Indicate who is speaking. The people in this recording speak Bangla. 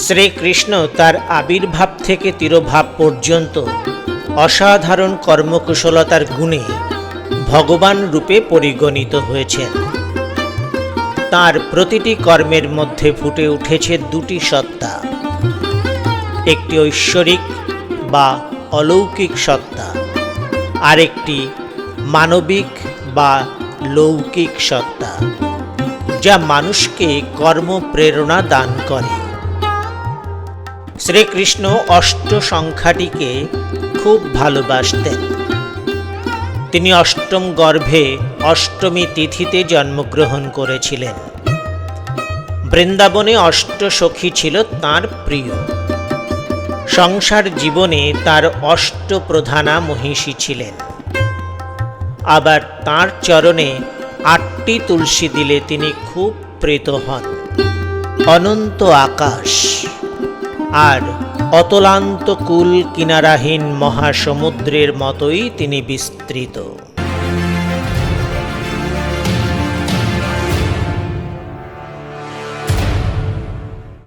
Speaker 1: শ্রীকৃষ্ণ তার আবির্ভাব থেকে তিরোভাব পর্যন্ত অসাধারণ কর্মকুশলতার গুণে ভগবান রূপে পরিগণিত হয়েছেন। তার প্রতিটি কর্মের মধ্যে ফুটে উঠেছে দুটি সত্তা, একটি ঐশ্বরিক বা অলৌকিক সত্তা, আরেকটি মানবিক বা লৌকিক সত্তা, যা মানুষকে কর্মপ্রেরণা দান করে। শ্রীকৃষ্ণ অষ্ট সংখ্যাটিকে খুব ভালোবাসতেন। তিনি অষ্টম গর্ভে অষ্টমী তিথিতে জন্মগ্রহণ করেছিলেন। বৃন্দাবনে অষ্টসখী ছিল তাঁর প্রিয়। সংসার জীবনে তার অষ্টপ্রধানা মহিষী ছিলেন। আবার তাঁর চরণে 8টি তুলসী দিলে তিনি খুব প্রীত হন। অনন্ত আকাশ আর অতলান্ত কুল কিনারাহীন মহাসমুদ্রের মতোই তিনি বিস্তৃত।